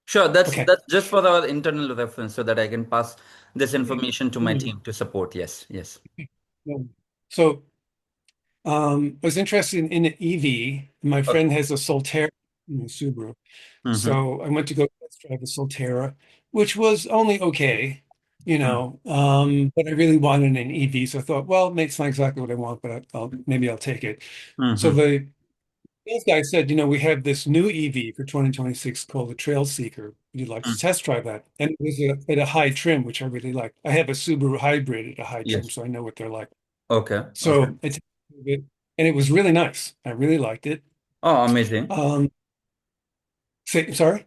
Sure, that's Okay. that's just for our internal reference so that I can pass this information to my Mm. team to support. Yes, yes. So I was interested in an EV. My Okay. friend has a Solterra, Subaru. Mm-hmm. So I went to go test drive a Solterra, which was only okay, but I really wanted an EV. So I thought, well, it's not exactly what I want, but maybe I'll take it. So Mm-hmm. the sales guy said, we have this new EV for 2026 called the Trail Seeker. Would you like to Mm. test drive that? And it was at a high trim, which I really like. I have a Subaru hybrid at a high trim, Yes. so I know what they're like. Okay. Okay. So it's and it was really nice. I really liked it. Oh, amazing. Um, sorry?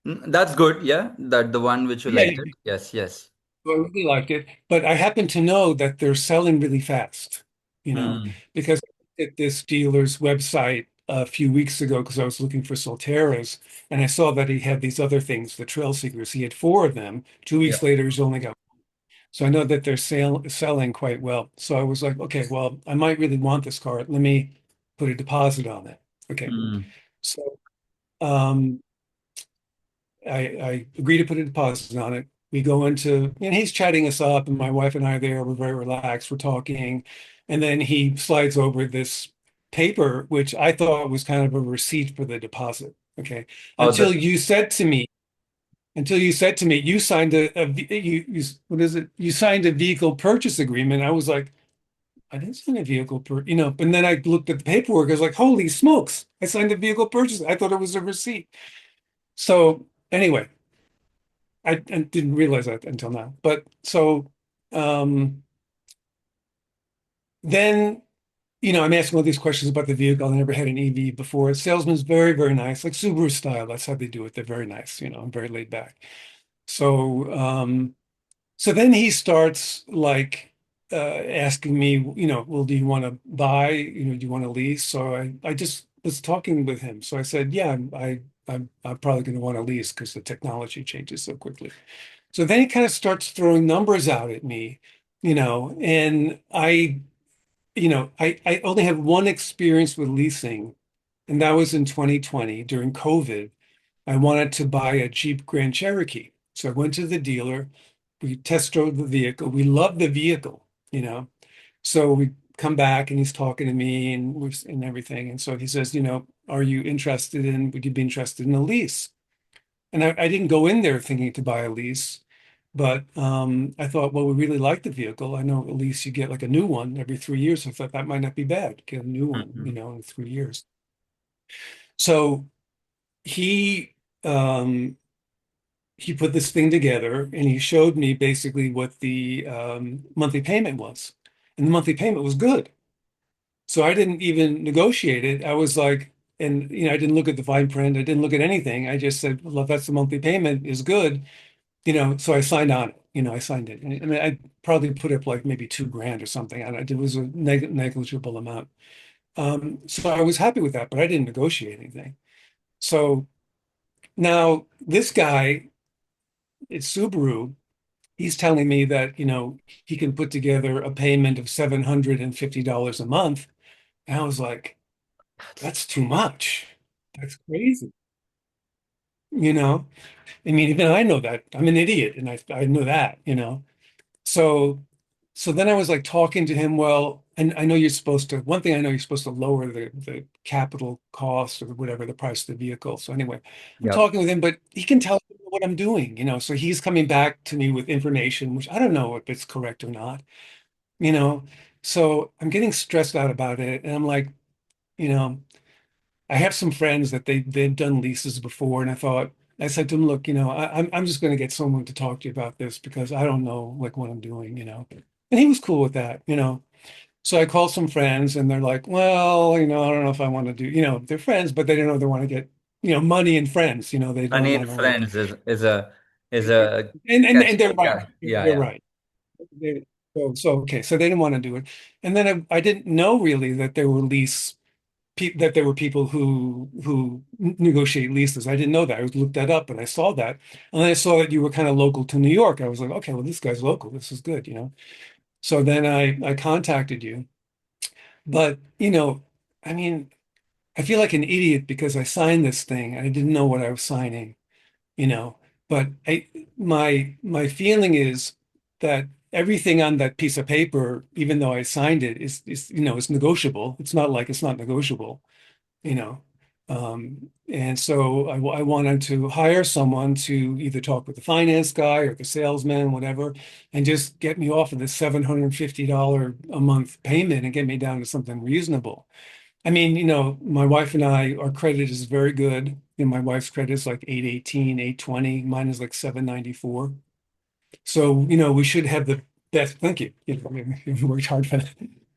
That's good. Yeah, that the one which you Yeah, liked it. Yes, yes. I really liked it. But I happen to know that they're selling really fast, Mm. because I looked at this dealer's website a few weeks ago because I was looking for Solteras, and I saw that he had these other things, the Trail Seekers. He had four of them. 2 weeks Yeah. later, he's only got. So I know that they're selling quite well. So I was like, okay, well, I might really want this car. Let me put a deposit on it. Okay. Mm. So um, I agree to put a deposit on it. We go into, and he's chatting us up, and my wife and I are there. We're very relaxed. We're talking. And then he slides over this paper, which I thought was kind of a receipt for the deposit. Okay. Oh, Until that. you said to me, you signed what is it? You signed a vehicle purchase agreement. I was like, I didn't sign a and then I looked at the paperwork. I was like, holy smokes, I signed a vehicle purchase. I thought it was a receipt. So anyway, I didn't realize that until now. But so um, then, I'm asking all these questions about the vehicle. I never had an EV before. The salesman's very, very nice, like Subaru style. That's how they do it. They're very nice, I'm very laid back. So, so then he starts like asking me, well, do you want to buy? Do you want to lease? So I just was talking with him. So I said, yeah, I'm probably going to want to lease because the technology changes so quickly. So then he kind of starts throwing numbers out at me, and I only had one experience with leasing, and that was in 2020 during COVID. I wanted to buy a Jeep Grand Cherokee. So I went to the dealer, we test drove the vehicle, we loved the vehicle, you know. So we come back and he's talking to me and everything. And so he says, would you be interested in a lease? And I didn't go in there thinking to buy a lease, but I thought, well, we really like the vehicle. I know at least you get like a new one every 3 years. I thought that might not be bad. Get a new one, Mhm. in 3 years. So he um, he put this thing together and he showed me basically what the monthly payment was, and the monthly payment was good. So I didn't even negotiate it. I was like, and I didn't look at the fine print. I didn't look at anything. I just said, well, if that's the monthly payment is good. So I signed on it. I signed it. And I mean, I probably put up like maybe 2 grand or something. And it was a negligible amount. So I was happy with that, but I didn't negotiate anything. So now this guy, it's Subaru. He's telling me that, he can put together a payment of $750 a month. And I was like, that's too much. That's crazy. You know, I mean, even I know that I'm an idiot and I know that. So so then I was like talking to him. Well, and I know you're supposed to, one thing I know you're supposed to lower the capital cost or whatever the price of the vehicle. So anyway, I'm Yeah. talking with him, but he can tell me what I'm doing. So he's coming back to me with information, which I don't know if it's correct or not, you know. So I'm getting stressed out about it. And I'm like, you know, I have some friends that they've done leases before, and I said to them, look, I'm just going to get someone to talk to you about this because I don't know like what I'm doing. And he was cool with that. So I called some friends, and they're like, well, I don't know if I want to do, they're friends, but they don't know they want to get, money and friends. They I don't need want to like, friends is a and catch. they're right, Yeah, yeah, they're yeah. right. So okay, so they didn't want to do it, and then I didn't know really that that there were people who negotiate leases. I didn't know that. I looked that up and I saw that. And then I saw that you were kind of local to New York. I was like, okay, well, this guy's local. This is good. So then I contacted you. But, I mean, I feel like an idiot because I signed this thing and I didn't know what I was signing, you know. But my feeling is that everything on that piece of paper, even though I signed it, is negotiable. It's not like it's not negotiable, you know. And so I wanted to hire someone to either talk with the finance guy or the salesman, whatever, and just get me off of the $750 a month payment and get me down to something reasonable. I mean, my wife and I, our credit is very good. My wife's credit is like 818, 820. Mine is like 794. So, we should have the best. Thank you. I mean, we worked hard for that.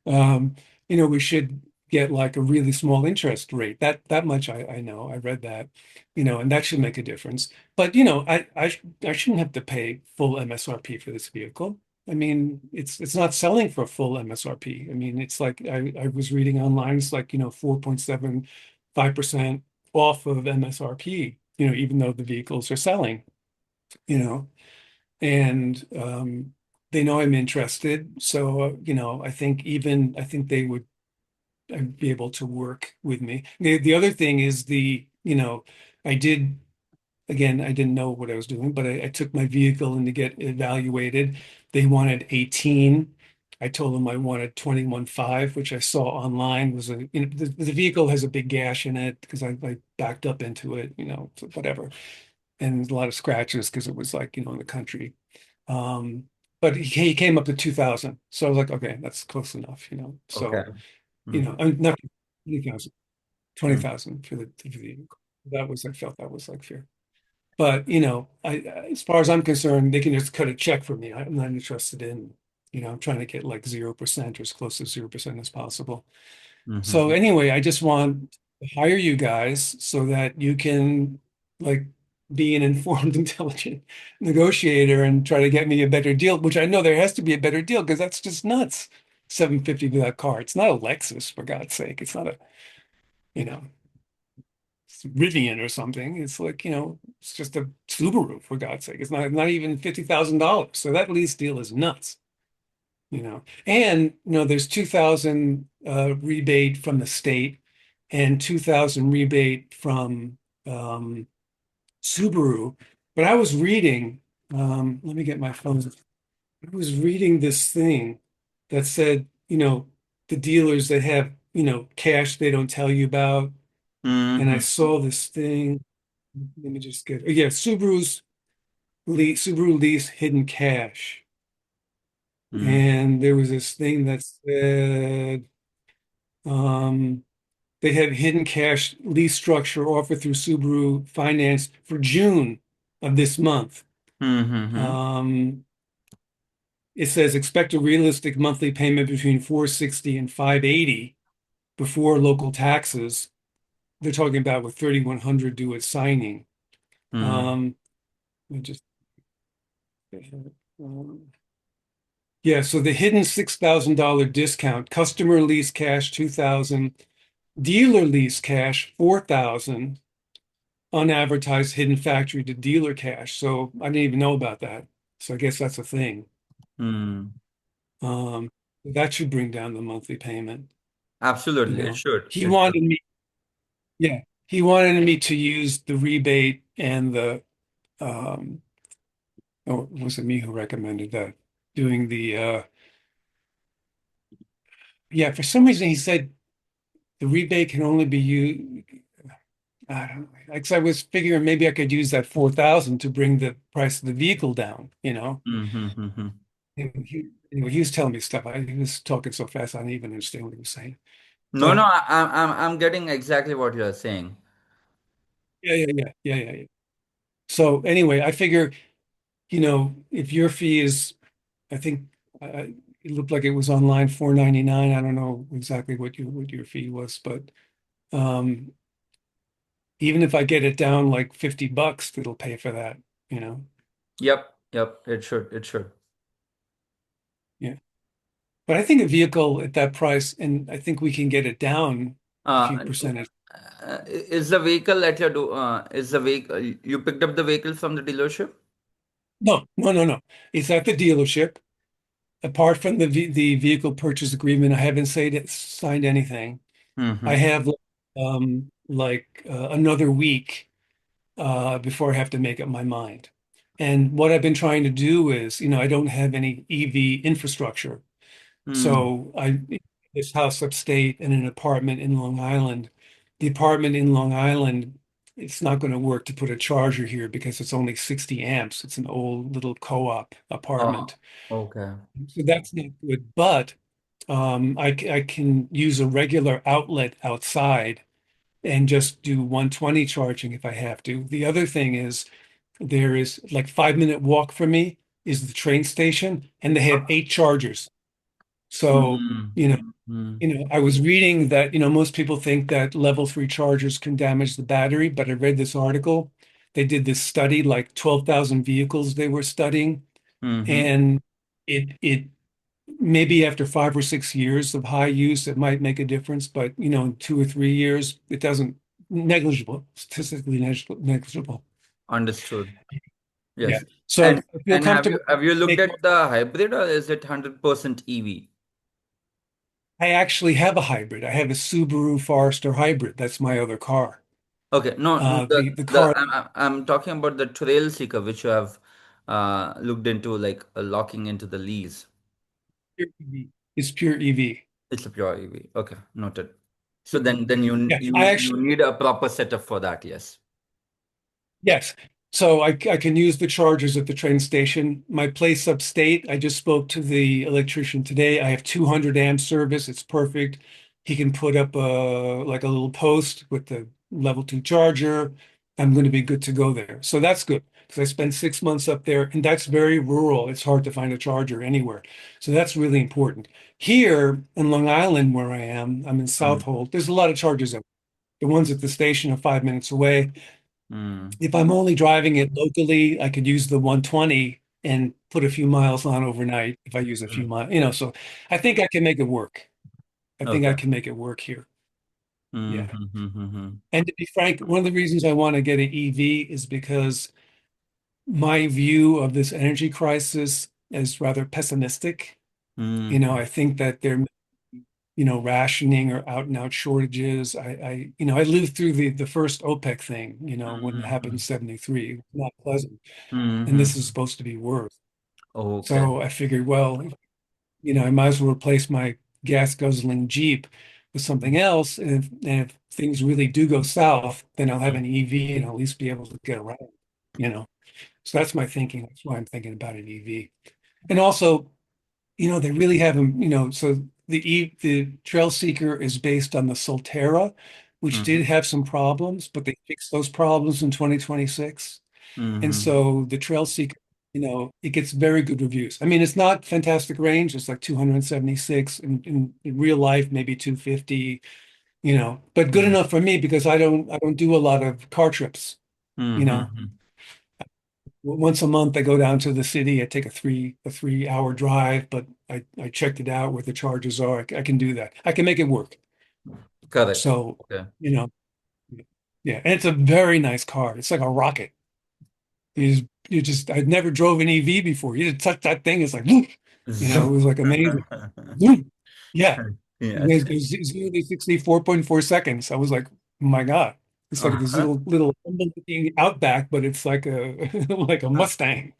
Um, we should get like a really small interest rate. That much I know. I read that, and that should make a difference. But, I shouldn't have to pay full MSRP for this vehicle. I mean, it's not selling for full MSRP. I mean, it's like I was reading online, it's like, 4.75% off of MSRP, even though the vehicles are selling, you know and they know I'm interested. So, I think they would be able to work with me. The other thing is I did, again, I didn't know what I was doing, but I took my vehicle in to get evaluated. They wanted 18. I told them I wanted 21.5, which I saw online was the vehicle has a big gash in it because I backed up into it, so whatever. And a lot of scratches because it was like, in the country. Um, but he came up to 2000. So I was like, okay, that's close enough. Okay. So, Mm, I mean, not 20,000, mm, 20,000 for the I felt that was like fair. But, as far as I'm concerned, they can just cut a check for me. I'm not interested in, I'm trying to get like 0% or as close to 0% as possible. So mhm. anyway, I just want to hire you guys so that you can like be an informed, intelligent negotiator and try to get me a better deal, which I know there has to be a better deal because that's just nuts. 750 for that car. It's not a Lexus, for God's sake. It's not a, you know, it's Rivian or something. It's like, it's just a Subaru, for God's sake. It's not even $50,000. So that lease deal is nuts. And there's 2000 rebate from the state and 2000 rebate from Subaru. But I was reading, let me get my phone. I was reading this thing that said, the dealers that have, cash they don't tell you about. And I Mhm. saw this thing. Let me just get, yeah, Subaru lease hidden cash. Mm, And there was this thing that said, um, they had hidden cash lease structure offered through Subaru Finance for June of this month. mhm. Um, it says expect a realistic monthly payment between 460 and 580 before local taxes. They're talking about with 3,100 due at signing. Mm, Um, let me just yeah, so the hidden $6,000 discount, customer lease cash 2,000, dealer lease cash 4,000, unadvertised hidden factory to dealer cash. So I didn't even know about that. So I guess that's a thing. mm. Um, that should bring down the monthly payment. You Absolutely, it know, should. he It should. wanted me, yeah, he wanted me to use the rebate and um, oh, was it me who recommended that? Doing yeah, for some reason he said the rebate can only be used. I don't know. Like, so I was figuring maybe I could use that 4,000 to bring the price of the vehicle down. Mhm. Anyway, he was telling me stuff. He was talking so fast, I didn't even understand what he was saying. No, no, But I'm getting exactly what you are saying. yeah, yeah, yeah, yeah, yeah, yeah. So anyway, I figure, if your fee is, I think it looked like it was online 499. I don't know exactly what your fee was, but um, even if I get it down like $50, it'll pay for that. Yep, yep, it should. It should. Yeah. But I think a vehicle at that price, and I think we can get it down a few Uh, percentage. is the vehicle at your do is the vehicle you picked up the vehicle from the dealership? No, no, no, no. It's at the dealership. Apart from the vehicle purchase agreement, I haven't signed anything. I Mm-hmm. have. another week before I have to make up my mind. And what I've been trying to do is, I don't have any EV infrastructure. Hmm. So this house upstate and an apartment in Long Island. The apartment in Long Island, it's not going to work to put a charger here because it's only 60 amps. It's an old little co-op Oh, apartment. okay. So that's not good. But I can use a regular outlet outside and just do 120 charging if I have to. The other thing is there is like 5 minute walk from me is the train station, and they have 8 chargers. So, Hmm. you know, Hmm. I was reading that, most people think that level three chargers can damage the battery, but I read this article. They did this study, like 12,000 vehicles they were studying, Hmm. and it maybe after 5 or 6 years of high use, it might make a difference, but in 2 or 3 years, it doesn't negligible, statistically negligible. Understood. Yeah. Yes. So And I feel and have you comfortable. have you looked Make, at the hybrid or is it 100% EV? I actually have a hybrid. I have a Subaru Forester hybrid. That's my other car. Okay, no, The the car I'm talking about the Trail Seeker, which you have looked into, like locking into the lease. pure EV is pure EV. It's a pure EV. Okay, noted. So Pure then EV. you Yeah, I you actually need a proper setup for that. Yes. yes. So I can use the chargers at the train station. My place upstate, I just spoke to the electrician today. I have 200 amp service. It's perfect. He can put up like a little post with the level two charger. I'm going to be good to go there. So that's good because I spent 6 months up there and that's very rural. It's hard to find a charger anywhere. So that's really important. Here in Long Island, where I am, I'm in Mm, Southold. There's a lot of chargers. The ones at the station are 5 minutes away. mm, If I'm only driving it locally, I could use the 120 and put a few miles on overnight if I use a few mm. miles, so I think I can make it work. I think I Okay. can make it work here. Mm, Yeah. mm, mm, mm, mm, And to be frank, one of the reasons I want to get an EV is because my view of this energy crisis is rather pessimistic. mm, I think that there, rationing or out and out shortages. I lived through the first OPEC thing, when it happened in mm, 73. It was not pleasant. mm, And this is mm. supposed to be worse. Okay. So I figured, well, I might as well replace my gas guzzling Jeep with something else. And if things really do go south, then I'll have an EV and I'll at least be able to get around, you know. So that's my thinking. That's why I'm thinking about an EV. And also, they really haven't, so the Trail Seeker is based on the Solterra, which did Mm-hmm. have some problems, but they fixed those problems in 2026. And Mm-hmm. so the Trail Seeker, it gets very good reviews. I mean, it's not fantastic range. It's like 276 in real life, maybe 250, but good enough for me because I don't do a lot of car trips, you know. Mm-hmm. Once a month I go down to the city. I take a 3 hour drive, but I checked it out where the charges are. I can do that. I can make it work. Correct. So, Okay. you know, yeah. And it's a very nice car. It's like a rocket. I'd never drove an EV before. You just touch that thing, it's like, whoop, it Zoom. was like amazing. Whoop. Yeah. Yes. It was 0 to 60, 4.4 seconds. I was like, oh my God. It's like this little humble-looking Outback, but it's like a like a Mustang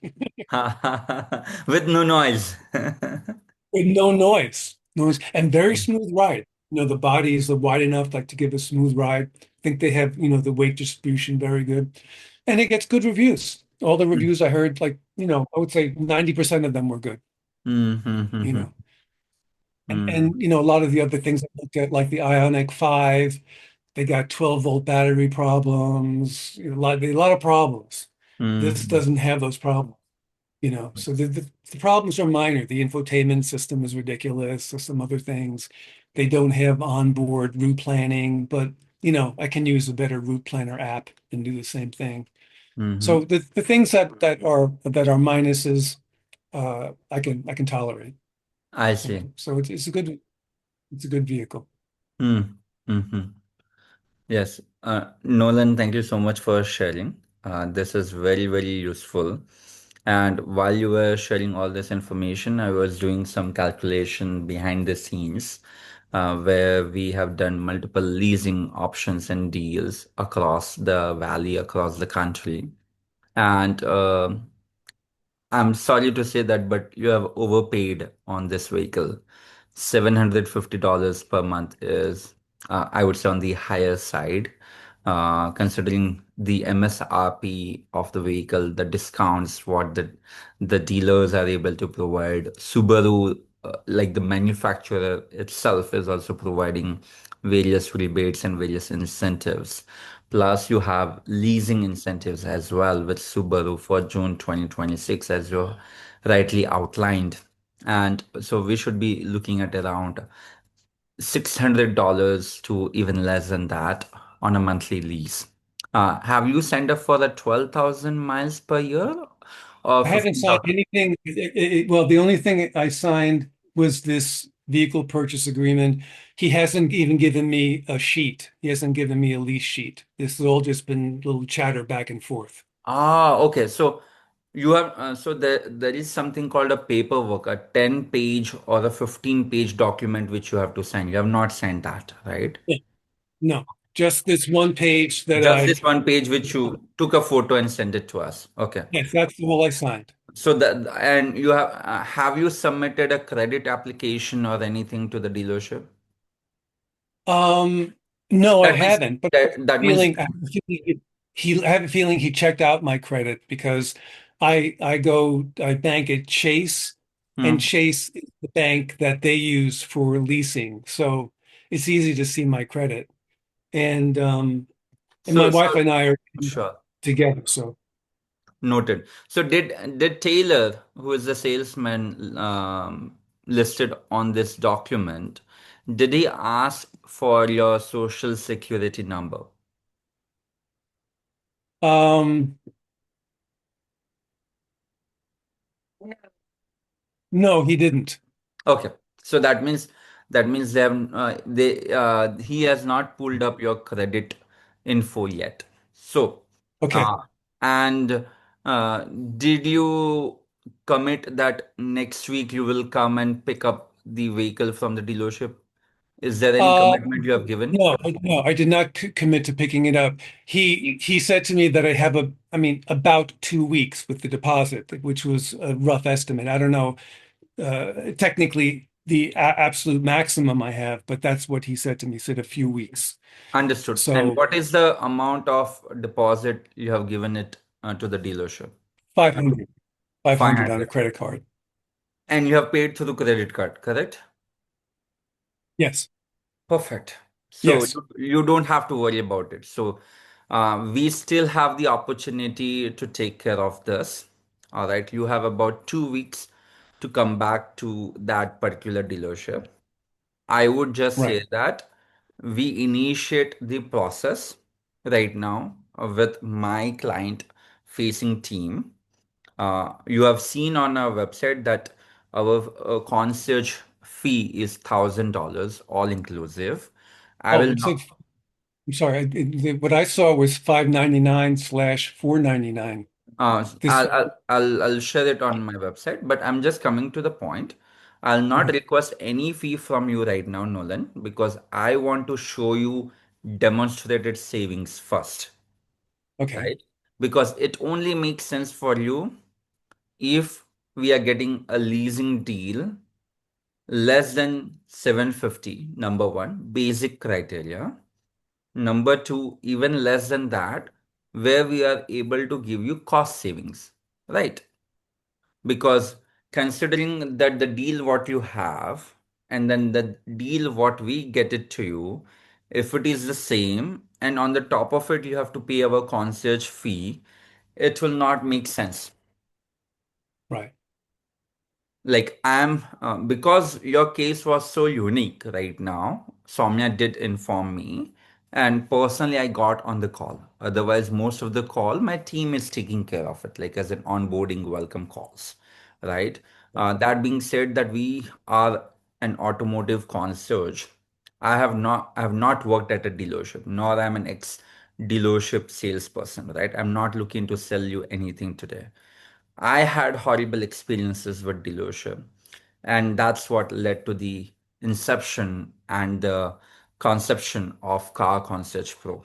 With no noise. with no noise. Noise and very smooth ride. The body is wide enough like to give a smooth ride. I think they have, the weight distribution very good. And it gets good reviews. All the reviews I heard, like, I would say 90% of them were good, you Mm-hmm. know. And a lot of the other things I looked at, like the Ionic 5, they got 12-volt battery problems, a lot of problems. This Mm-hmm. doesn't have those problems, So the problems are minor. The infotainment system is ridiculous, or some other things. They don't have onboard route planning, but I can use a better route planner app and do the same thing. Mm-hmm. So the things that are minuses, I can tolerate. I see. So it's a good vehicle. Mm-hmm. Yes. Nolan, thank you so much for sharing. This is very, very useful. And while you were sharing all this information, I was doing some calculation behind the scenes. where we have done multiple leasing options and deals across the valley, across the country. And I'm sorry to say that, but you have overpaid on this vehicle. $750 per month is, I would say, on the higher side, considering the MSRP of the vehicle, the discounts, what the dealers are able to provide. Subaru, like the manufacturer itself, is also providing various rebates and various incentives. Plus, you have leasing incentives as well with Subaru for June 2026, as you rightly outlined. And so we should be looking at around $600 to even less than that on a monthly lease. Have you signed up for the 12,000 miles per year or I haven't signed 15,000? anything. Well, the only thing I signed was this vehicle purchase agreement. He hasn't even given me a sheet. He hasn't given me a lease sheet. This has all just been little chatter back and forth. Okay. So you have, so there is something called a paperwork, a 10-page or a 15-page document which you have to sign. You have not signed that, right? Yeah. No, just this one page that Just I, this one page which you took a photo and sent it to us. Okay. yes, that's all I signed. So that, and have you submitted a credit application or anything to the dealership? Um, no, I That means haven't, but that means I have a feeling I have a feeling he checked out my credit because I bank at Chase, and hmm. Chase is the bank that they use for leasing. So it's easy to see my credit. And my So wife and I are sure. together. So Noted. So did Taylor, who is the salesman listed on this document, did he ask for your social security number? um no, he didn't. Okay, so that means he has not pulled up your credit info yet. So, Okay. uh, and uh, did you commit that next week you will come and pick up the vehicle from the dealership? Is there any Uh, commitment you have given? no, I did not commit to picking it up. He said to me that I mean, about 2 weeks with the deposit, which was a rough estimate. I don't know, technically the absolute maximum I have, but that's what he said to me. He said a few weeks. Understood. And So what is the amount of deposit you have given it to the dealership? 500, 500 on a 500. credit card. And you have paid through credit card, correct? Yes, Perfect. So yes, you don't have to worry about it. So we still have the opportunity to take care of this. All right. You have about 2 weeks to come back to that particular dealership. I would just right. say that we initiate the process right now with my client facing team. You have seen on our website that our concierge fee is $1,000 all inclusive. I Oh, will it said, not. I'm sorry, what I saw was 599/499. This, I'll share it on my website, but I'm just coming to the point. I'll not okay, request any fee from you right now, Nolan, because I want to show you demonstrated savings first, okay. right? Because it only makes sense for you if we are getting a leasing deal less than 750, number one, basic criteria. Number two, even less than that, where we are able to give you cost savings, right? Because considering that the deal what you have and then the deal what we get it to you, if it is the same and on the top of it you have to pay our concierge fee, it will not make sense. Right. Like I'm because your case was so unique right now, Soumya did inform me, and personally I got on the call. Otherwise, most of the call my team is taking care of it, like as an onboarding welcome calls, right? That being said, that we are an automotive concierge. I have not worked at a dealership, nor I'm an ex dealership salesperson, right? I'm not looking to sell you anything today. I had horrible experiences with dealership, and that's what led to the inception and the conception of Car Concierge Pro.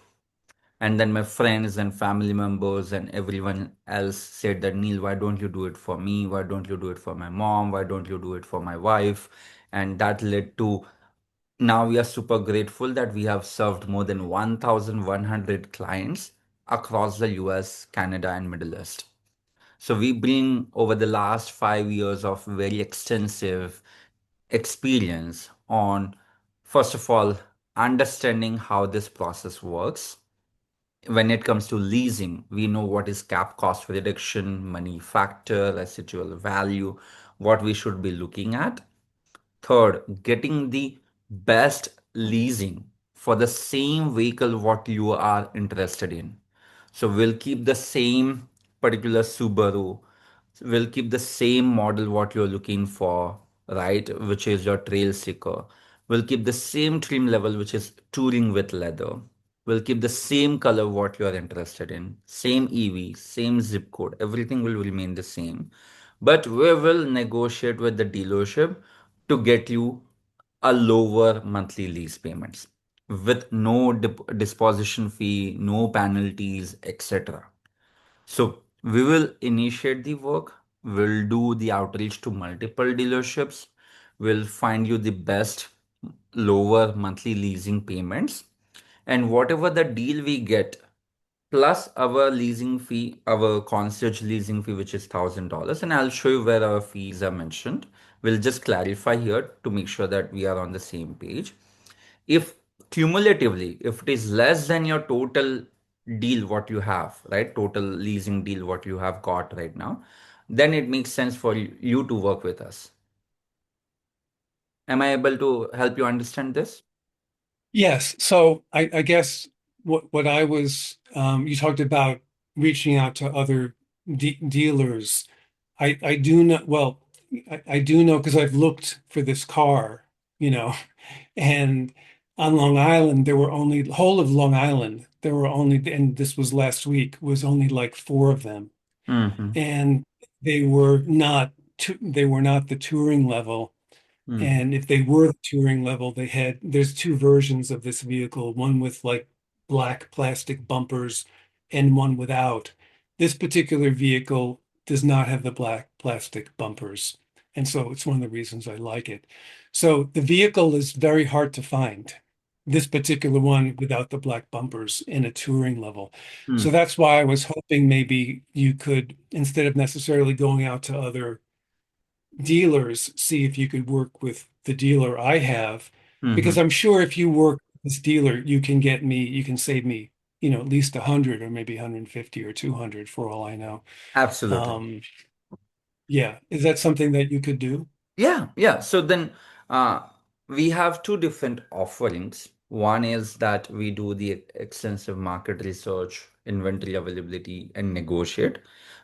And then my friends and family members and everyone else said that, Neil, why don't you do it for me? Why don't you do it for my mom? Why don't you do it for my wife? And that led to now we are super grateful that we have served more than 1,100 clients across the US, Canada, and Middle East. So we bring over the last 5 years of very extensive experience on, first of all, understanding how this process works. When it comes to leasing, we know what is cap cost reduction, money factor, residual value, what we should be looking at. Third, getting the best leasing for the same vehicle what you are interested in. So we'll keep the same particular Subaru. We'll keep the same model what you're looking for, right? Which is your trail seeker. We'll keep the same trim level, which is touring with leather. We'll keep the same color what you're interested in, same EV, same zip code. Everything will remain the same. But we will negotiate with the dealership to get you a lower monthly lease payments with no disposition fee, no penalties, etc. So we will initiate the work. We'll do the outreach to multiple dealerships. We'll find you the best lower monthly leasing payments. And whatever the deal we get, plus our leasing fee, our concierge leasing fee, which is $1,000. And I'll show you where our fees are mentioned. We'll just clarify here to make sure that we are on the same page. If cumulatively, if it is less than your total deal, what you have, right? Total leasing deal, what you have got right now, then it makes sense for you to work with us. Am I able to help you understand this? Yes. So I guess what I was you talked about reaching out to other dealers. I do know well I do know because I've looked for this car, you know, and on Long Island there were only whole of Long Island there were only and this was last week was only like four of them, Mm-hmm. and they were not the touring level. Mm-hmm. And if they were the touring level, there's two versions of this vehicle, one with like black plastic bumpers and one without. This particular vehicle does not have the black plastic bumpers. And so it's one of the reasons I like it. So the vehicle is very hard to find. This particular one without the black bumpers in a touring level. So that's why I was hoping maybe you could, instead of necessarily going out to other dealers, see if you could work with the dealer I have, Mm-hmm. because I'm sure if you work with this dealer, you can save me, at least 100 or maybe 150 or 200 for all I know. Absolutely. Um, yeah, is that something that you could do? Yeah, yeah. So then uh, we have two different offerings. One is that we do the extensive market research, inventory availability, and negotiate.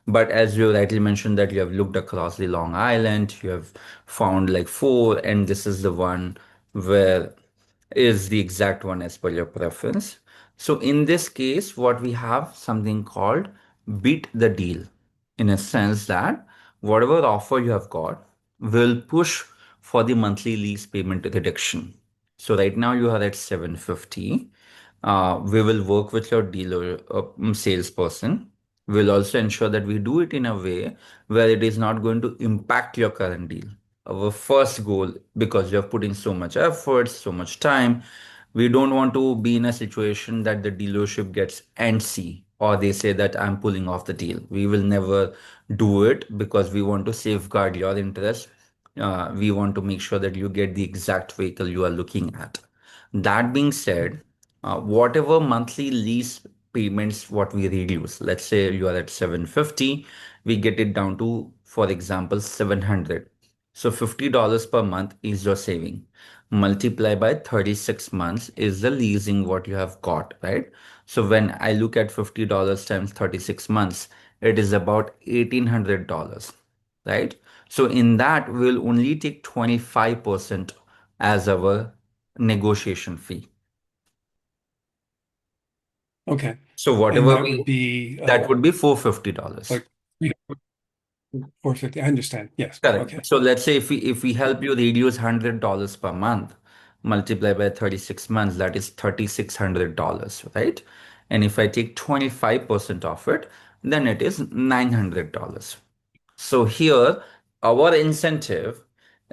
But as you rightly mentioned that you have looked across the Long Island, you have found like four, and this is the one where is the exact one as per your preference. So in this case, what we have something called beat the deal, in a sense that whatever offer you have got will push for the monthly lease payment reduction. So right now you are at 750. We will work with your dealer salesperson. We'll also ensure that we do it in a way where it is not going to impact your current deal. Our first goal, because you have put in so much effort, so much time, we don't want to be in a situation that the dealership gets antsy or they say that I'm pulling off the deal. We will never do it because we want to safeguard your interest. We want to make sure that you get the exact vehicle you are looking at. That being said, whatever monthly lease payments what we reduce, let's say you are at 750, we get it down to, for example, 700. So $50 per month is your saving. Multiply by 36 months is the leasing what you have got, right? So when I look at $50 times 36 months, it is about $1,800, right? So in that, we'll only take 25% as our negotiation fee. Okay. So And whatever that would we, be that would be $450. like 450. I understand. Yes. Correct. Okay. So let's say if we help you reduce $100 per month, multiply by 36 months, that is $3,600, right? And if I take 25% of it, then it is $900. So here, our incentive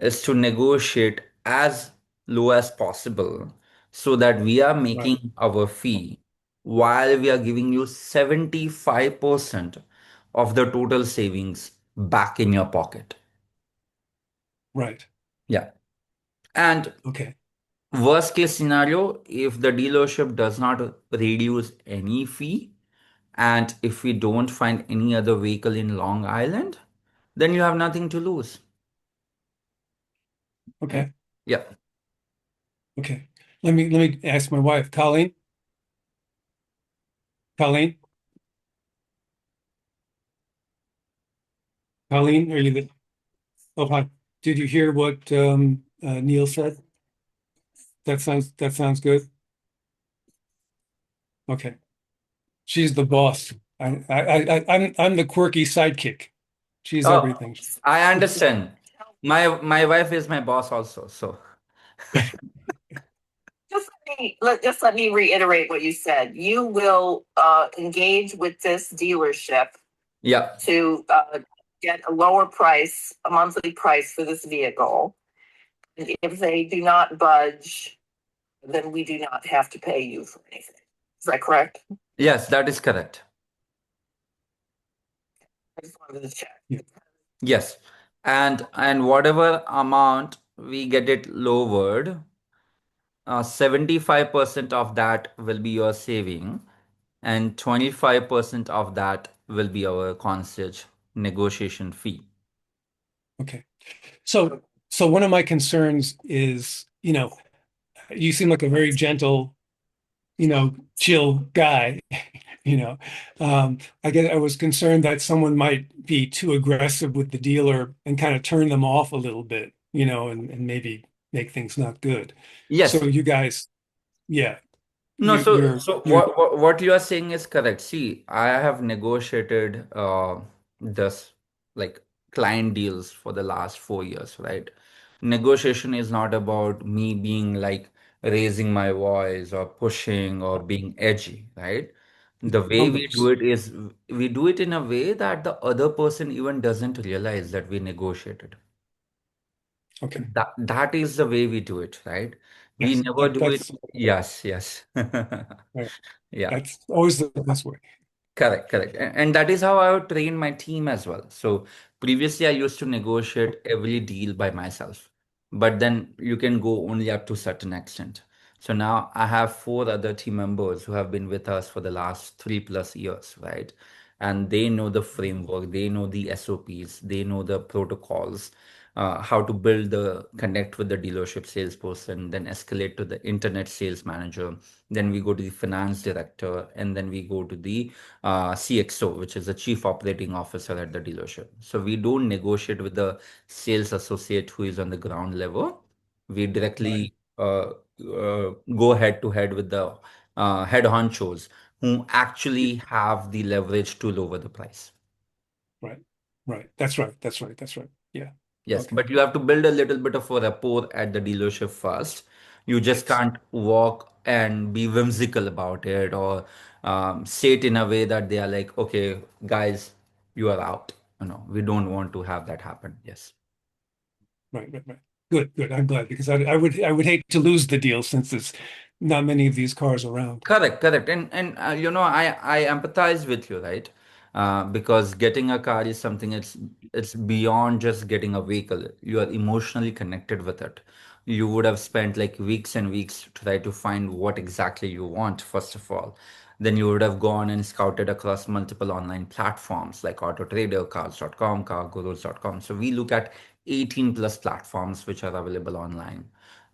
is to negotiate as low as possible so that we are Right. making our fee while we are giving you 75% of the total savings back in your pocket. Right. Yeah. And Okay. worst case scenario, if the dealership does not reduce any fee, and if we don't find any other vehicle in Long Island, then you have nothing to lose. Right? Okay. Yeah. Okay. Let me ask my wife, Colleen. Colleen. Colleen, are you the? Oh, hi. Did you hear what Neil said? That sounds good. Okay. She's the boss. I'm the quirky sidekick. She's Oh, everything. I understand. My wife is my boss also. So Just let me reiterate what you said. You will engage with this dealership yeah. to get a lower price, a monthly price for this vehicle. And if they do not budge, then we do not have to pay you for anything. Is that correct? Yes, that is correct. I just wanted to check. Yeah. Yes. And whatever amount we get it lowered, 75% of that will be your saving, and 25% of that will be our concierge negotiation fee. Okay. So so one of my concerns is, you seem like a very gentle, chill guy, you know. I guess I was concerned that someone might be too aggressive with the dealer and kind of turn them off a little bit, and maybe make things not good. So Yes. you guys, yeah, No, you so you're so you're what you are saying is correct. See, I have negotiated this like client deals for the last 4 years, right? Negotiation is not about me being like raising my voice or pushing or being edgy, right? The way we do numbers. it is we do it in a way that the other person even doesn't realize that we negotiated. Okay. That is the way we do it, right? We Yes, never that, do it. that's Yes, yes. right. Yeah. That's always the best way. Correct, correct. And that is how I would train my team as well. So previously I used to negotiate every deal by myself, but then you can go only up to certain extent. So now I have four other team members who have been with us for the last 3+ years, right? And they know the framework, they know the SOPs, they know the protocols, how to build the connect with the dealership salesperson, then escalate to the internet sales manager, then we go to the finance director, and then we go to the CXO, which is the chief operating officer at the dealership. So we don't negotiate with the sales associate who is on the ground level. We Right, directly go head to head with the head honchos who actually have the leverage to lower the price. right, right. That's right. That's right. That's right. Yeah. Yes, Okay. but you have to build a little bit of a rapport at the dealership first. You just Yes. can't walk and be whimsical about it or say it in a way that they are like, okay, guys, you are out. We don't want to have that happen. Yes. Right, right, right. Good, good. I'm glad because I would hate to lose the deal since there's not many of these cars around. Correct, correct. And I empathize with you, right? Because getting a car is something it's beyond just getting a vehicle. You are emotionally connected with it. You would have spent like weeks and weeks to try to find what exactly you want, first of all. Then you would have gone and scouted across multiple online platforms like AutoTrader, Cars.com, CarGurus.com. So we look at 18 plus platforms which are available online.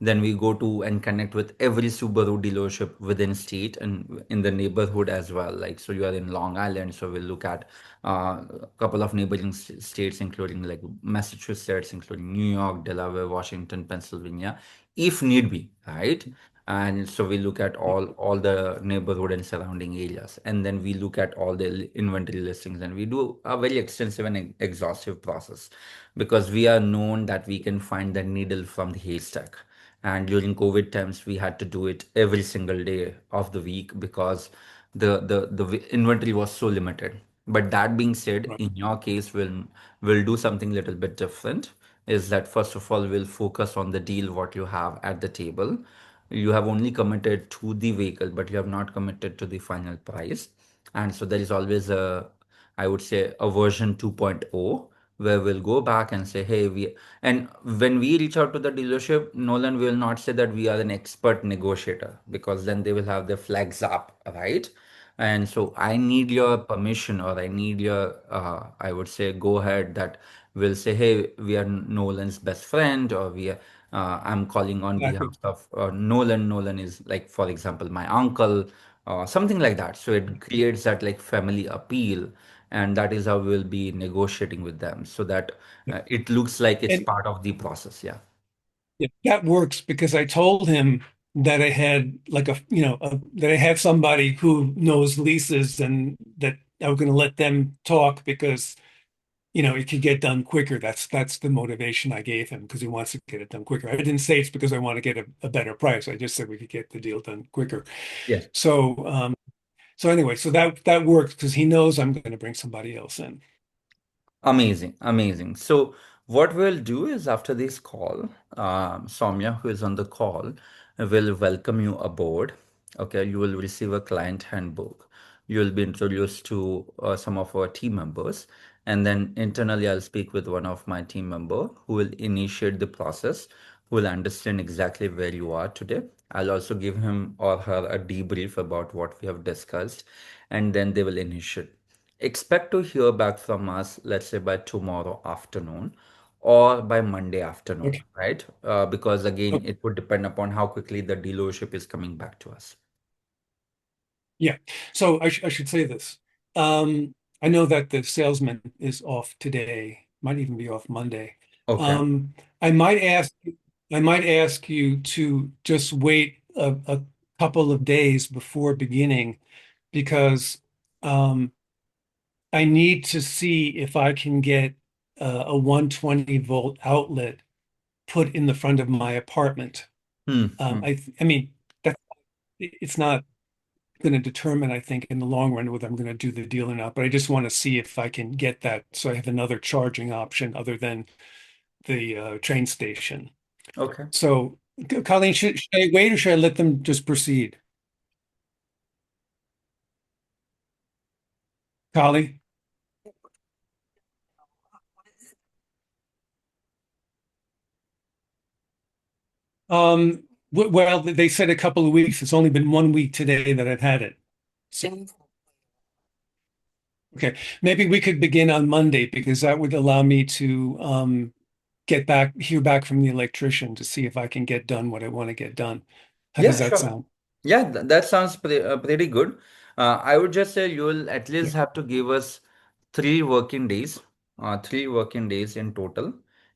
Then we go to and connect with every Subaru dealership within state and in the neighborhood as well. Like, so you are in Long Island, so we'll look at a couple of neighboring states, including like Massachusetts, including New York, Delaware, Washington, Pennsylvania, if need be, right? And so we look at all the neighborhood and surrounding areas, and then we look at all the inventory listings, and we do a very extensive and exhaustive process, because we are known that we can find the needle from the haystack. And during COVID times, we had to do it every single day of the week, because the inventory was so limited. But that being said, Right. in your case, we'll do something little bit different. Is that first of all, we'll focus on the deal what you have at the table. You have only committed to the vehicle, but you have not committed to the final price. And so there is always a, I would say, a version 2.0, where we'll go back and say, hey, and when we reach out to the dealership, Nolan will not say that we are an expert negotiator, because then they will have their flags up, right? And so I need your permission, or I need your, I would say, go ahead, that will say, hey, we are Nolan's best friend, or I'm calling on Exactly. behalf of Nolan. Nolan is, like, for example, my uncle, something like that. So it creates that like family appeal, and that is how we'll be negotiating with them, so that it looks like it's And part of the process. Yeah. yeah, that works because I told him that I had like that I had somebody who knows leases and that I was going to let them talk because it could get done quicker. That's the motivation I gave him because he wants to get it done quicker. I didn't say it's because I want to get a better price. I just said we could get the deal done quicker. Yes. So anyway, so that works because he knows I'm going to bring somebody else in. Amazing, amazing. So what we'll do is, after this call, Soumya, who is on the call, will welcome you aboard. Okay, you will receive a client handbook. You will be introduced to some of our team members, and then internally, I'll speak with one of my team member who will initiate the process, who will understand exactly where you are today. I'll also give him or her a debrief about what we have discussed, and then they will initiate. Expect to hear back from us, let's say by tomorrow afternoon or by Monday afternoon, Okay. right? Because again, Okay. it would depend upon how quickly the dealership is coming back to us. Yeah. So I should say this. I know that the salesman is off today, might even be off Monday. Okay. Um, I might ask I might ask you to just wait a couple of days before beginning because I need to see if I can get a 120-volt outlet put in the front of my apartment. Hmm. Hmm. I mean, that it's not going to determine, I think, in the long run whether I'm going to do the deal or not. But I just want to see if I can get that so I have another charging option other than the train station. Okay. So, Colleen, should I wait or should I let them just proceed? Colleen? Well, they said a couple of weeks. It's only been 1 week today that I've had it. So, okay, maybe we could begin on Monday because that would allow me to hear back from the electrician to see if I can get done what I want to get done. How Yeah, does that sure. sound? Yeah, that sounds pretty good. I would just say you'll at Yeah. least have to give us 3 working days, 3 working days in total,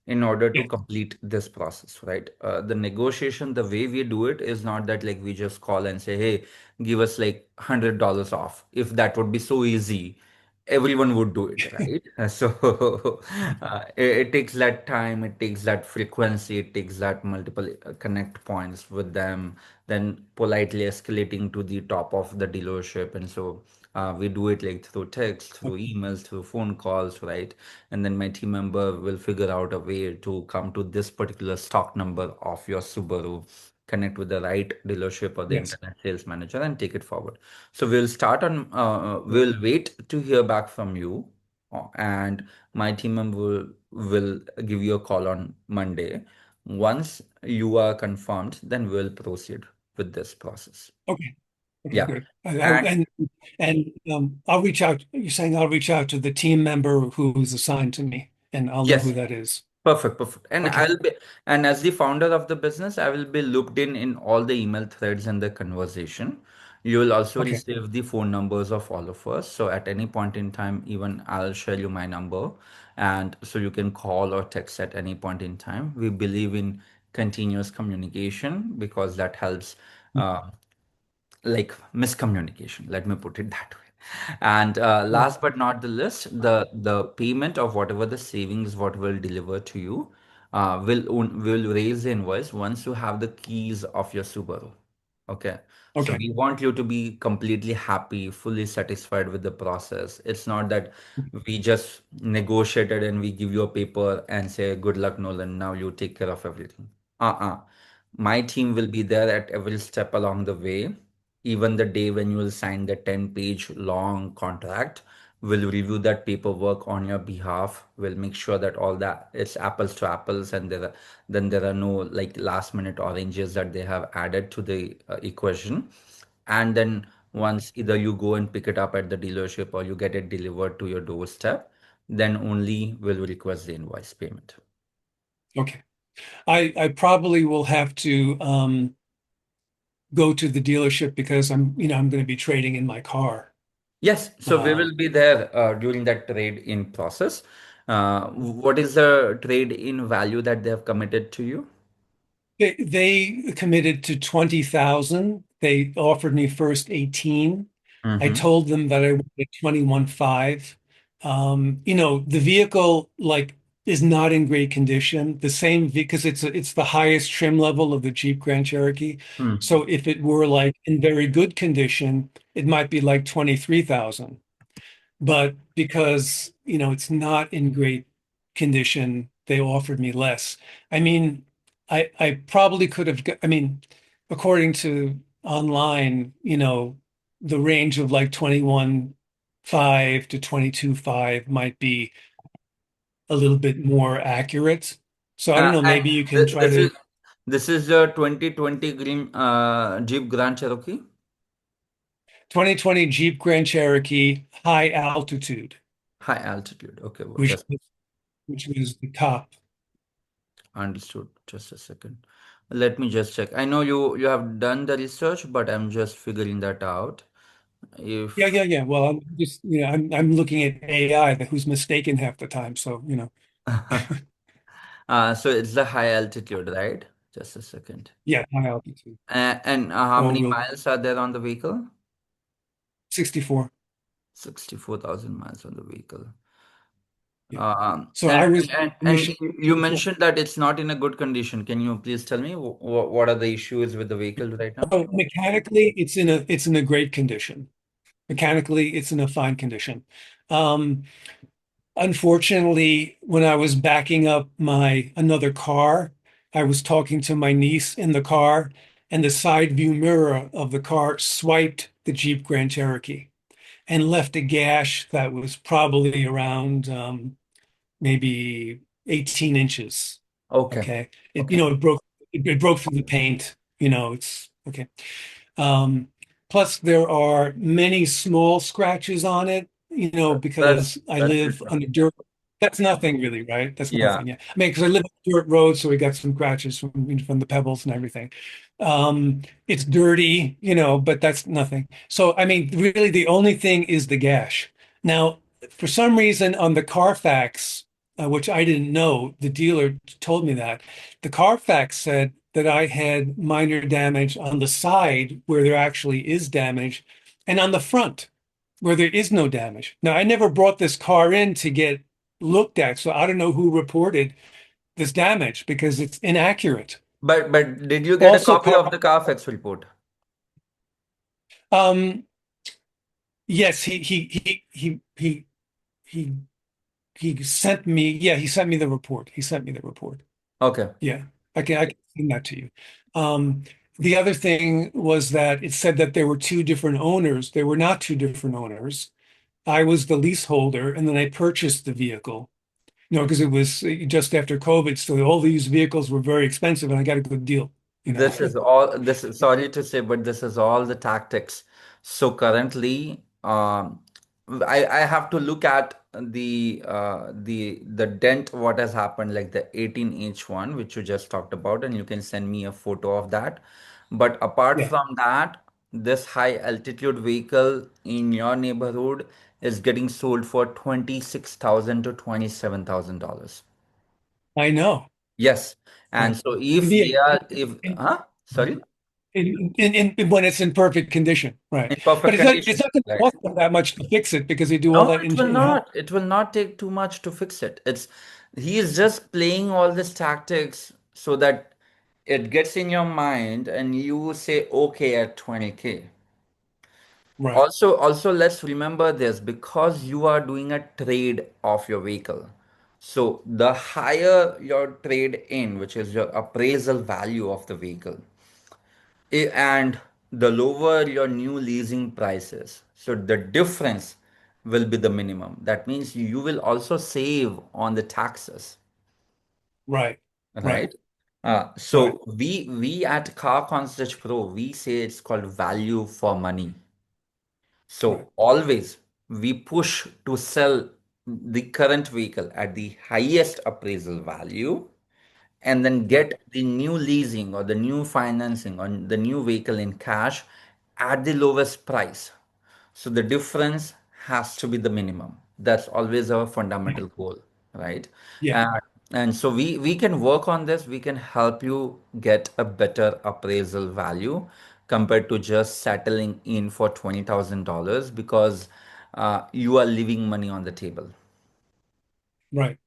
in order to Yeah. complete this process, right? The negotiation, the way we do it is not that like we just call and say, hey, give us like $100 off. If that would be so easy, everyone would do it, right? So it takes that time, it takes that frequency, it takes that multiple connect points with them, then politely escalating to the top of the dealership. And so we do it like through text, through Okay. emails, through phone calls, right? And then my team member will figure out a way to come to this particular stock number of your Subaru, connect with the right dealership or the Yes. internet sales manager, and take it forward. So we'll start on, Right. we'll wait to hear back from you, and my team member will give you a call on Monday. Once you are confirmed, then we'll proceed with this process. Okay. Okay, Yeah. good. And I'll reach out. You're saying I'll reach out to the team member who's assigned to me, and I'll know who yes, that is. perfect, perfect. And Okay. I'll be, and as the founder of the business, I will be looped in all the email threads and the conversation. You will also Okay. receive the phone numbers of all of us. So at any point in time, even I'll share you my number, and so you can call or text at any point in time. We believe in continuous communication because that helps like miscommunication, let me put it that way. And Right. last but not the least, the payment of whatever the savings what will deliver to you will raise the invoice once you have the keys of your Subaru. Okay, so Okay. we want you to be completely happy, fully satisfied with the process. It's not that we just negotiated and we give you a paper and say good luck, Nolan, now you take care of everything. uh-uh my team will be there at every step along the way. Even the day when you will sign the 10-page long contract, we'll review that paperwork on your behalf. We'll make sure that all that it's apples to apples, and then there are no like last minute oranges that they have added to the equation. And then once either you go and pick it up at the dealership or you get it delivered to your doorstep, then only will request the invoice payment. Okay. I probably will have to go to the dealership because I'm going to be trading in my car. Yes, so we Uh, will be there during that trade-in process. What is the trade-in value that they have committed to you? they committed to 20,000. They offered me first 18. I Mm-hmm. told them that I wanted 21.5. The vehicle like is not in great condition. The same because it's the highest trim level of the Jeep Grand Cherokee. So if it were like in very good condition, it might be like 23,000. But because it's not in great condition, they offered me less. I mean, I probably could have I mean, according to online, the range of like 21.5 to 22.5 might be a little bit more accurate. So I don't know, And maybe you can try this to is the 2020 green Jeep Grand Cherokee, 2020 Jeep Grand Cherokee high altitude, high altitude. Okay, well, which just which was the top. understood. Just a second. Let me just check. I know you have done the research, but I'm just figuring that out. Yeah, If yeah, yeah. Well, I'm just, I'm looking at AI that who's mistaken half the time. So, so it's the high altitude, right? Just a second. yeah, high altitude, And how all many wheel, miles are there on the vehicle? 64. 64,000 miles on the vehicle. Yeah. Um, So and, I was and initially, you mentioned that it's not in a good condition. Can you please tell me what are the issues with the vehicle right now? oh, mechanically, it's in a great condition. Mechanically, it's in a fine condition. Um, Unfortunately, when I was backing up my another car, I was talking to my niece in the car, and the side view mirror of the car swiped the Jeep Grand Cherokee and left a gash that was probably around maybe 18 inches. Okay, Okay. It, okay. it broke through the paint. It's okay. Um, Plus there are many small scratches on it, That's because I that's live pretty. on a dirt. That's nothing really, right? That's Yeah. nothing. Yeah. I mean, because I live on a dirt road, so we got some scratches from the pebbles and everything. It's dirty, but that's nothing. So, I mean, really the only thing is the gash. Now, for some reason on the Carfax, which I didn't know, the dealer told me that. The Carfax said that I had minor damage on the side where there actually is damage, and on the front where there is no damage. Now, I never brought this car in to get looked at, so I don't know who reported this damage because it's inaccurate. But did you get a Also, copy of the Carfax report? um, yes, he he sent me. Yeah, he sent me the report. He sent me the report. Okay. Yeah, I can send that to you. Um, the other thing was that it said that there were two different owners. There were not two different owners. I was the leaseholder, and then I purchased the vehicle. Because it was just after COVID, so all these vehicles were very expensive, and I got a good deal. You know. This is sorry to say, but this is all the tactics. So currently, I have to look at the dent what has happened, like the 18-inch one, which you just talked about, and you can send me a photo of that. But apart Yeah, from that, this high altitude vehicle in your neighborhood is getting sold for 26,000 to $27,000. I know. Yes. Yeah. And so And if yeah, they are, if, and- huh? Sorry? when it's in perfect condition, right? in perfect But it's condition. not going to Right. cost them that much to fix it because they do all No, that it will in-house. not. It will not take too much to fix it. He is just playing all these tactics so that it gets in your mind and you say okay at 20K. Right, Also, let's remember this because you are doing a trade of your vehicle. So the higher your trade in, which is your appraisal value of the vehicle, and the lower your new leasing prices. So the difference will be the minimum. That means you will also save on the taxes, right, right, right? right, So we at Car Concierge Pro, we say it's called value for money. right, So always we push to sell the current vehicle at the highest appraisal value and then right, get the new leasing or the new financing on the new vehicle in cash at the lowest price. So the difference has to be the minimum. That's always our fundamental goal, right? yeah, And, and so we can work on this. We can help you get a better appraisal value compared to just settling in for $20,000 because you are leaving money on the table. right.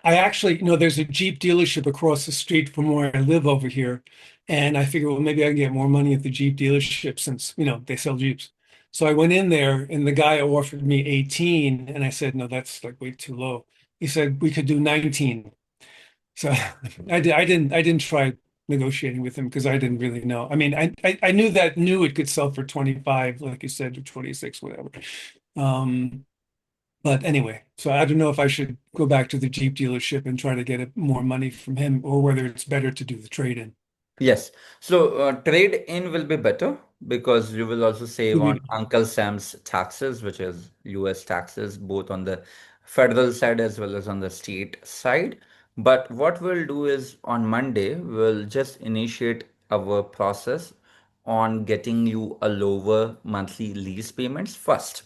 I actually, there's a Jeep dealership across the street from where I live over here, and I figured, well, maybe I can get more money at the Jeep dealership since, they sell Jeeps. So I went in there, and the guy offered me 18, and I said, no, that's like way too low. He said we could do 19. So I didn't try negotiating with him because I didn't really know. I mean, I knew it could sell for 25, like you said, or 26, whatever. Um, but anyway, so I don't know if I should go back to the Jeep dealership and try to get more money from him or whether it's better to do the trade-in. Yes. So trade in will be better because you will also save on Uncle Sam's taxes, which is US taxes, both on the federal side as well as on the state side. But what we'll do is on Monday, we'll just initiate our process on getting you a lower monthly lease payments first.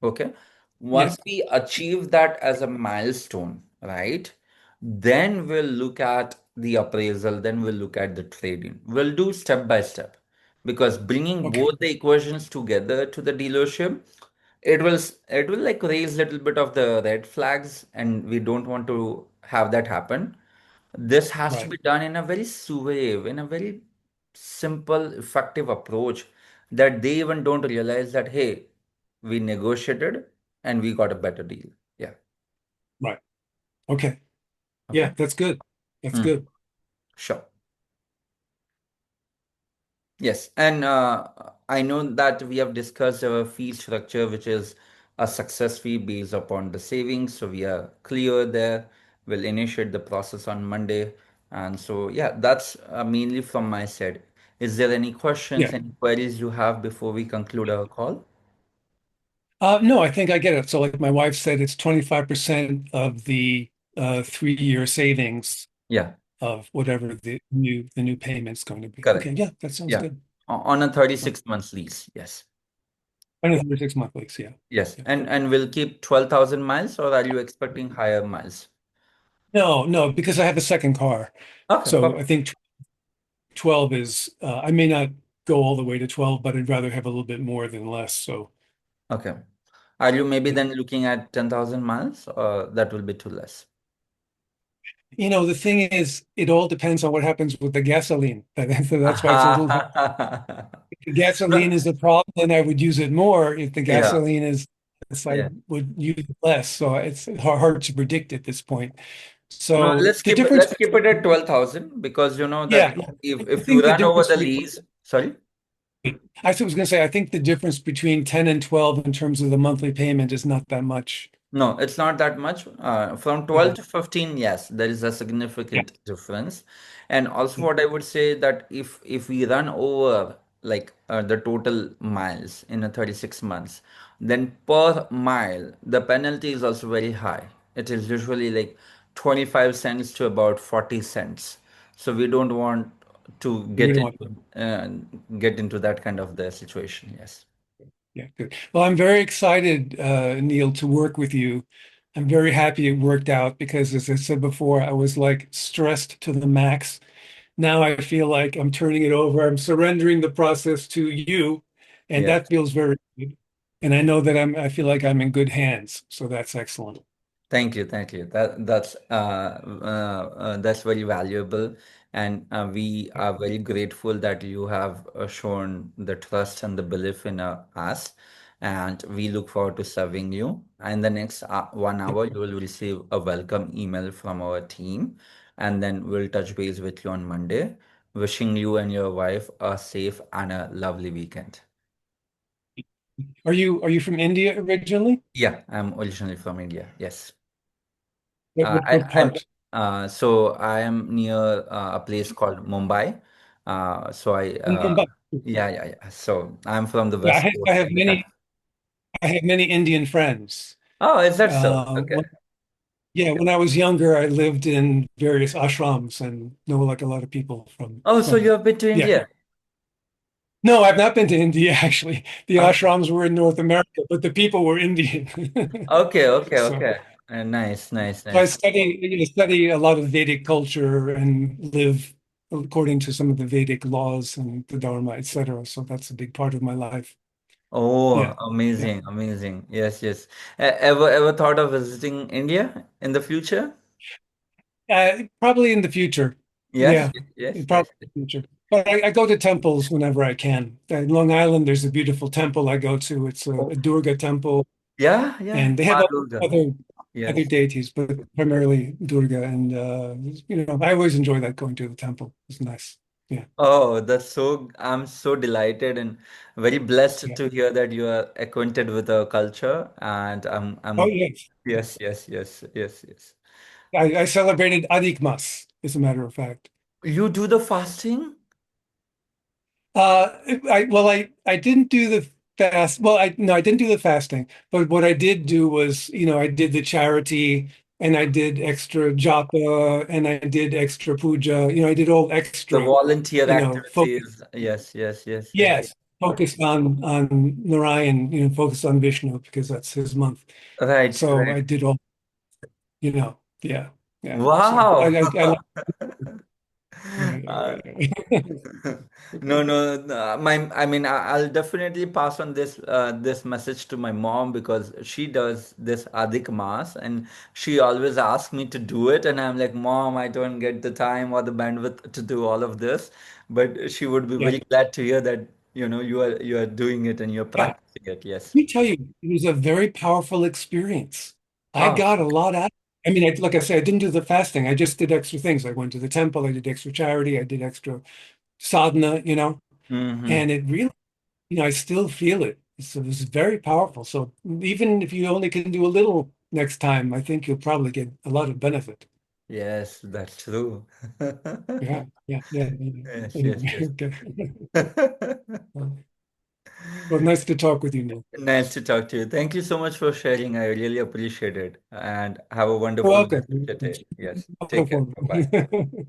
Okay. Yeah, Once we achieve that as a milestone, right? Then we'll look at the appraisal, then we'll look at the trading. We'll do step by step because bringing okay, both the equations together to the dealership, it will like raise little bit of the red flags, and we don't want to have that happen. This has to right, be done in a very suave, in a very simple, effective approach that they even don't realize that, hey, we negotiated and we got a better deal. Yeah. right. Okay. Okay. Yeah, that's good. That's Hmm. good. Sure. Yes, and I know that we have discussed our fee structure, which is a success fee based upon the savings. So we are clear there. We'll initiate the process on Monday. And so, yeah, that's mainly from my side. Is there any questions, Yeah. any queries you have before we conclude our call? No, I think I get it. So like my wife said, it's 25% of the 3-year savings Yeah, of whatever the new payment's going to be. correct. Okay, yeah, that sounds Yeah, good. on a 36 months lease. Yes. And it's 6 month lease, yeah. Yes, Yeah. and we'll keep 12,000 miles, or are you expecting higher miles? No, no, because I have a second car. Okay, So I perfect. think 12 is, I may not go all the way to 12, but I'd rather have a little bit more than less. So, Okay. Are you maybe yeah. then looking at 10,000 miles, or that will be too less? The thing is, it all depends on what happens with the gasoline. That's why it's a little hard. If the gasoline No, is the problem, then I would use it more. If the yeah, gasoline is less, I yeah. would use it less. So it's hard to predict at this point. No, So let's the keep it, difference let's keep it between, at 12,000 because you know that yeah, yeah. I if you think the run over difference the between lease, sorry? I was going to say, I think the difference between 10 and 12 in terms of the monthly payment is not that much. No, it's not that much. From 12 Yeah. to 15, yes, there is a Yeah. significant difference. And also what I would say that if we run over like the total miles in a 36 months, then per mile, the penalty is also very high. It is usually like 25 cents to about 40 cents. So we don't want to We don't want, uh, get into that kind of the situation. Yes. yeah, good. Well, I'm very excited, Neil, to work with you. I'm very happy it worked out because, as I said before, I was like stressed to the max. now I feel like I'm turning it over. I'm surrendering the process to you, and Yes. that feels very good. And I know that I feel like I'm in good hands, so that's excellent. Thank you, thank you. That's very valuable, and we are very grateful that you have shown the trust and the belief in us, and we look forward to serving you. And the next 1 hour, you will receive a welcome email from our team, and then we'll touch base with you on Monday. Wishing you and your wife a safe and a lovely weekend. Are you from India originally? Yeah, I'm originally from India. Yes. What, Uh, what, I, what I'm part? so I am near a place called Mumbai. So I In Mumbai. yeah, yeah, yeah. So I'm from the Yeah, west I coast have of the country. many Indian friends. Oh, is that so? Uh, Okay. when, yeah, when I was younger, I lived in various ashrams and know like a lot of people Oh, so you from have been to yeah. India? No, I've not been to India actually. The Okay, ashrams were in North America, but the people were Indian. okay, okay, So, okay. Nice, nice, so I nice. study a lot of Vedic culture and live according to some of the Vedic laws and the Dharma, etc. So that's a big part of my life. Oh, Yeah, yeah. amazing, amazing. Yes, yes. Ever thought of visiting India in the future? Probably in the future. Yes, Yeah, yes, probably yes. in the future. But I go to temples whenever I can. In Long Island, there's a beautiful temple I go to. It's a Oh, Durga temple, yeah, yeah. and they have Ma Durga. other Yes. deities, but primarily Durga. And I always enjoy that going to the temple. It's nice. Yeah, Oh, I'm so delighted and very blessed yeah. to hear that you are acquainted with our culture. And Oh I'm, yes, yes, yes, yes, yes, yes. I celebrated Adik Mas, as a matter of fact. You do the fasting? Uh, I didn't do the fast. Well, I no, I didn't do the fasting. But what I did do was, I did the charity and I did extra japa and I did extra puja. I did all The extra. volunteer Focus. activities. Yes, yes, yes, yes. Yes, focused on Narayan. Focused on Vishnu because that's his month. Right, So right. I did all. Yeah, yeah. So Wow. I like. Yeah, Uh, yeah, yeah. no, no, no, I mean, I'll definitely pass on this message to my mom because she does this Adhik Maas and she always asks me to do it, and I'm like, Mom, I don't get the time or the bandwidth to do all of this, but she would be Yeah. very glad to hear that, you are doing it and you're Yeah. practicing it. Yes. Me tell you, it was a very powerful experience. I Oh. got a lot out. I mean, like I said, I didn't do the fasting. I just did extra things. I went to the temple. I did extra charity. I did extra sadhana. Mm-hmm. And it really, I still feel it. So it was very powerful. So even if you only can do a little next time, I think you'll probably get a lot of benefit. Yes, that's true. Yeah, yeah, yeah. Yeah. Yes, yes, Anyway, yes. okay. Well, nice to talk with you, Neil. Nice to talk to you. Thank you so much for sharing. I really appreciate it. And have a You're wonderful welcome. rest of your day. Yes. Take care. Wonderful. Bye bye.